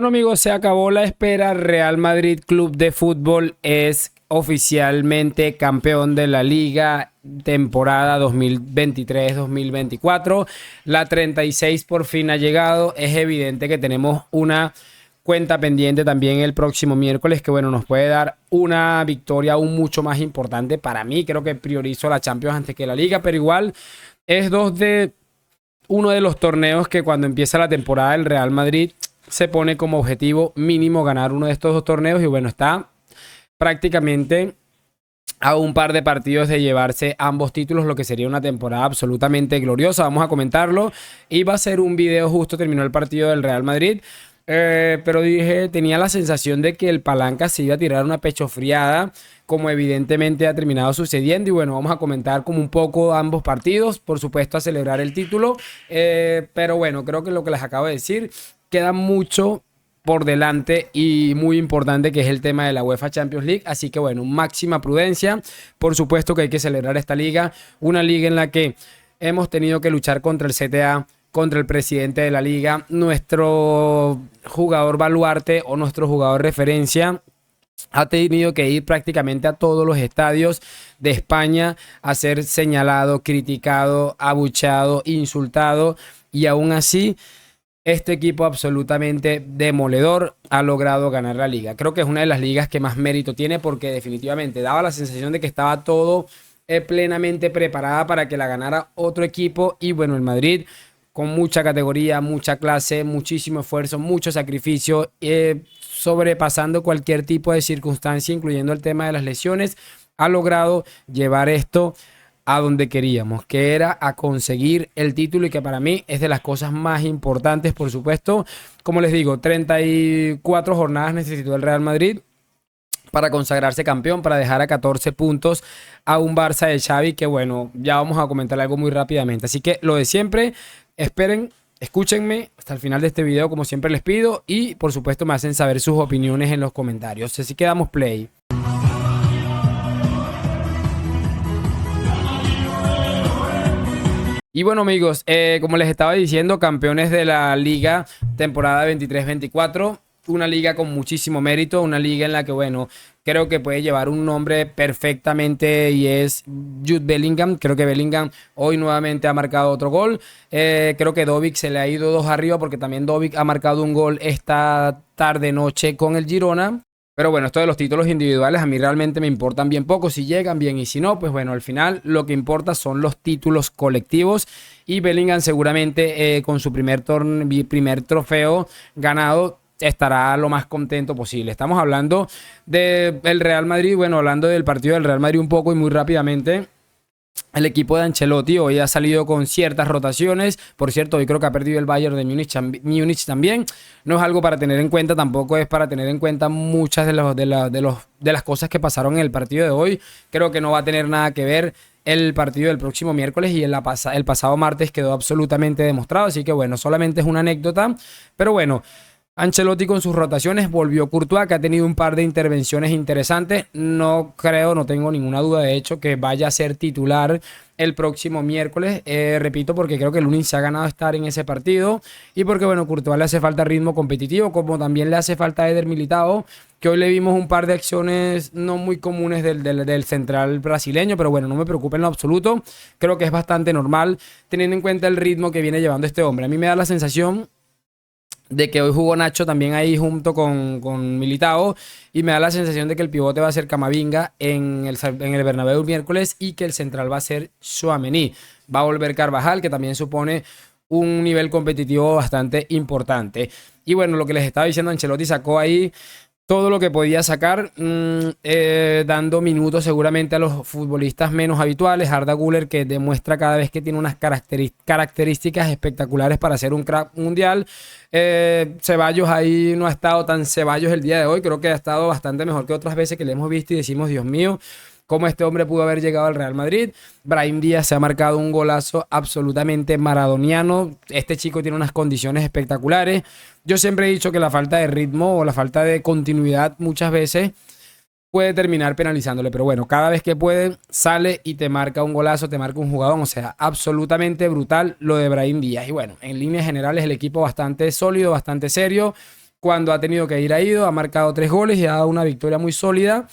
bueno amigos, se acabó la espera. Real Madrid Club de Fútbol es oficialmente campeón de la Liga temporada 2023-2024. La 36 por fin ha llegado. Es evidente que tenemos una cuenta pendiente también el próximo miércoles que bueno, nos puede dar una victoria aún mucho más importante. Para mí creo que priorizo la Champions antes que la Liga, pero igual es uno de los torneos que cuando empieza la temporada el Real Madrid se pone como objetivo mínimo ganar uno de estos dos torneos y bueno, está prácticamente a un par de partidos de llevarse ambos títulos, lo que sería una temporada absolutamente gloriosa. Vamos a comentarlo y va a ser un video justo terminó el partido del Real Madrid. Pero tenía la sensación de que el Palanca se iba a tirar una pechofriada, como evidentemente ha terminado sucediendo. Y bueno, vamos a comentar como un poco ambos partidos, por supuesto a celebrar el título. Pero bueno, creo que lo que les acabo de decir, queda mucho por delante y muy importante, que es el tema de la UEFA Champions League. Así que bueno, máxima prudencia. Por supuesto que hay que celebrar esta liga, una liga en la que hemos tenido que luchar contra el CTA, contra el presidente de la liga, nuestro jugador baluarte o nuestro jugador referencia ha tenido que ir prácticamente a todos los estadios de España a ser señalado, criticado, abucheado, insultado, y aún así este equipo absolutamente demoledor ha logrado ganar la liga. Creo que es una de las ligas que más mérito tiene, porque definitivamente daba la sensación de que estaba todo plenamente preparada para que la ganara otro equipo. Y bueno, el Madrid con mucha categoría, mucha clase, muchísimo esfuerzo, mucho sacrificio, sobrepasando cualquier tipo de circunstancia, incluyendo el tema de las lesiones, ha logrado llevar esto a donde queríamos, que era a conseguir el título, y que para mí es de las cosas más importantes, por supuesto. Como les digo, 34 jornadas necesitó el Real Madrid para consagrarse campeón, para dejar a 14 puntos a un Barça de Xavi, que bueno, ya vamos a comentar algo muy rápidamente. Así que lo de siempre, esperen, escúchenme hasta el final de este video, como siempre les pido, y por supuesto me hacen saber sus opiniones en los comentarios. Así que damos play. Y bueno amigos, como les estaba diciendo, campeones de la Liga temporada 23-24. Una liga con muchísimo mérito, una liga en la que, bueno, creo que puede llevar un nombre perfectamente, y es Jude Bellingham. Creo que Bellingham hoy nuevamente ha marcado otro gol. Creo que Dovic se le ha ido dos arriba, porque también Dovic ha marcado un gol esta tarde-noche con el Girona. Pero bueno, esto de los títulos individuales a mí realmente me importan bien poco. Si llegan bien y si no, pues bueno, al final lo que importa son los títulos colectivos. Y Bellingham seguramente con su primer trofeo ganado estará lo más contento posible. Estamos hablando del Real Madrid, bueno, hablando del partido del Real Madrid un poco y muy rápidamente. El equipo de Ancelotti hoy ha salido con ciertas rotaciones. Por cierto, hoy creo que ha perdido el Bayern de Múnich también. No es algo para tener en cuenta, tampoco es para tener en cuenta muchas de las cosas que pasaron en el partido de hoy. Creo que no va a tener nada que ver el partido del próximo miércoles, y el pasado martes quedó absolutamente demostrado. Así que bueno, solamente es una anécdota. Pero bueno, Ancelotti con sus rotaciones, volvió Courtois, que ha tenido un par de intervenciones interesantes. No tengo ninguna duda de hecho que vaya a ser titular el próximo miércoles. Repito, porque creo que el Lunin se ha ganado estar en ese partido, y porque bueno, Courtois le hace falta ritmo competitivo, como también le hace falta a Eder Militao, que hoy le vimos un par de acciones no muy comunes del central brasileño, pero bueno, no me preocupa en lo absoluto. Creo que es bastante normal teniendo en cuenta el ritmo que viene llevando este hombre. A mí me da la sensación de que hoy jugó Nacho también ahí junto con Militao, y me da la sensación de que el pivote va a ser Camavinga en el Bernabéu miércoles, y que el central va a ser Tchouaméni. Va a volver Carvajal, que también supone un nivel competitivo bastante importante. Y bueno, lo que les estaba diciendo, Ancelotti sacó ahí todo lo que podía sacar, dando minutos seguramente a los futbolistas menos habituales. Arda Güler, que demuestra cada vez que tiene unas características espectaculares para ser un crack mundial. Ceballos ahí no ha estado tan Ceballos el día de hoy. Creo que ha estado bastante mejor que otras veces que le hemos visto y decimos, Dios mío, cómo este hombre pudo haber llegado al Real Madrid. Brahim Díaz se ha marcado un golazo absolutamente maradoniano. Este chico tiene unas condiciones espectaculares. Yo siempre he dicho que la falta de ritmo o la falta de continuidad muchas veces puede terminar penalizándole, pero bueno, cada vez que puede sale y te marca un golazo, te marca un jugador. O sea, absolutamente brutal lo de Brahim Díaz. Y bueno, en líneas generales el equipo bastante sólido, bastante serio. Cuando ha tenido que ir, ha ido, ha marcado 3 goles y ha dado una victoria muy sólida,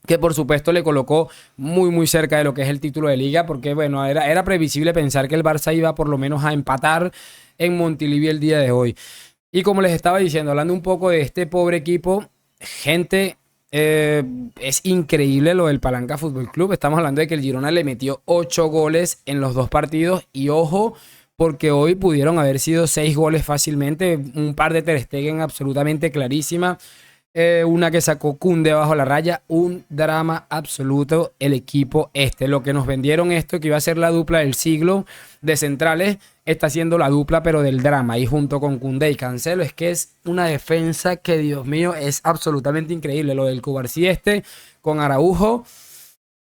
que por supuesto le colocó muy cerca de lo que es el título de liga, porque bueno, era previsible pensar que el Barça iba por lo menos a empatar en Montilivi el día de hoy. Y como les estaba diciendo, hablando un poco de este pobre equipo, gente, es increíble lo del Palanca Fútbol Club. Estamos hablando de que el Girona le metió 8 goles en los 2 partidos y ojo, porque hoy pudieron haber sido 6 goles fácilmente, un par de Ter Stegen absolutamente clarísima. Una que sacó Koundé bajo la raya, un drama absoluto el equipo este. Lo que nos vendieron esto, que iba a ser la dupla del siglo de centrales, está siendo la dupla pero del drama. Y junto con Koundé y Cancelo es que es una defensa que, Dios mío, es absolutamente increíble. Lo del Cubarsí este con Araujo,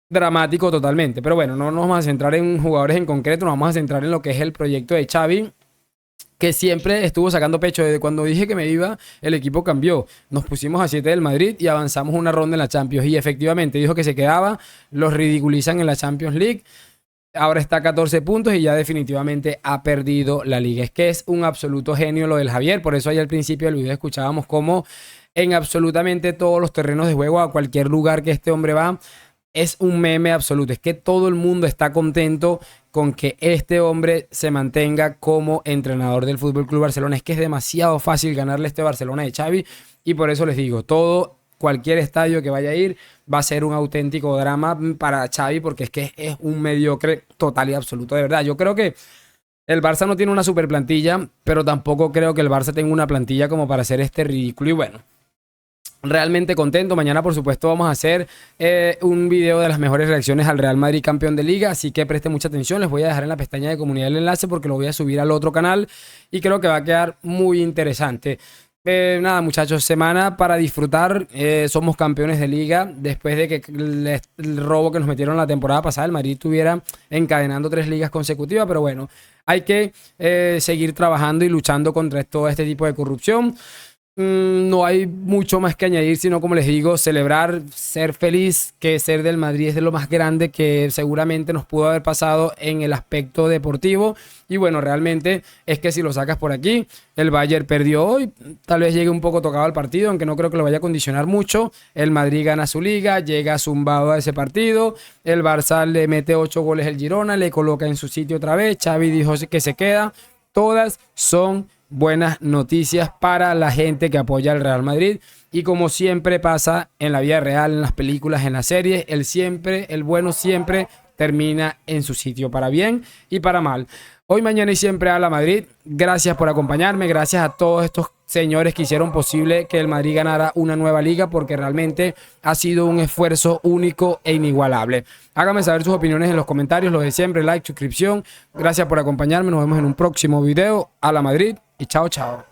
dramático totalmente. Pero bueno, no nos vamos a centrar en jugadores en concreto, nos vamos a centrar en lo que es el proyecto de Xavi, que siempre estuvo sacando pecho. Desde cuando dije que me iba, el equipo cambió. Nos pusimos a 7 del Madrid y avanzamos una ronda en la Champions. Y efectivamente dijo que se quedaba, los ridiculizan en la Champions League. Ahora está a 14 puntos y ya definitivamente ha perdido la liga. Es que es un absoluto genio lo del Javier. Por eso ahí al principio del video escuchábamos cómo en absolutamente todos los terrenos de juego, a cualquier lugar que este hombre va, es un meme absoluto. Es que todo el mundo está contento con que este hombre se mantenga como entrenador del Fútbol Club Barcelona. Es que es demasiado fácil ganarle este Barcelona de Xavi y por eso les digo, cualquier estadio que vaya a ir va a ser un auténtico drama para Xavi, porque es que es un mediocre total y absoluto, de verdad. Yo creo que el Barça no tiene una super plantilla, pero tampoco creo que el Barça tenga una plantilla como para hacer este ridículo. Y bueno, realmente contento. Mañana, por supuesto, vamos a hacer un video de las mejores reacciones al Real Madrid campeón de liga, así que preste mucha atención. Les voy a dejar en la pestaña de comunidad el enlace porque lo voy a subir al otro canal y creo que va a quedar muy interesante. Nada, muchachos, semana para disfrutar. Somos campeones de liga después de que el robo que nos metieron la temporada pasada, el Madrid estuviera encadenando 3 ligas consecutivas, pero bueno, hay que seguir trabajando y luchando contra todo este tipo de corrupción. No hay mucho más que añadir, sino como les digo, celebrar, ser feliz, que ser del Madrid es de lo más grande que seguramente nos pudo haber pasado en el aspecto deportivo. Y bueno, realmente es que si lo sacas por aquí, el Bayern perdió hoy, tal vez llegue un poco tocado al partido, aunque no creo que lo vaya a condicionar mucho. El Madrid gana su liga, llega zumbado a ese partido, el Barça le mete 8 goles al Girona, le coloca en su sitio otra vez, Xavi dijo que se queda. Todas son buenas noticias para la gente que apoya al Real Madrid. Y como siempre pasa en la vida real, en las películas, en las series, el bueno siempre termina en su sitio, para bien y para mal. Hoy, mañana y siempre a la Madrid. Gracias por acompañarme, gracias a todos estos señores que hicieron posible que el Madrid ganara una nueva liga, porque realmente ha sido un esfuerzo único e inigualable. Háganme saber sus opiniones en los comentarios, lo de siempre, like, suscripción. Gracias por acompañarme, nos vemos en un próximo video. A la Madrid y chao, chao.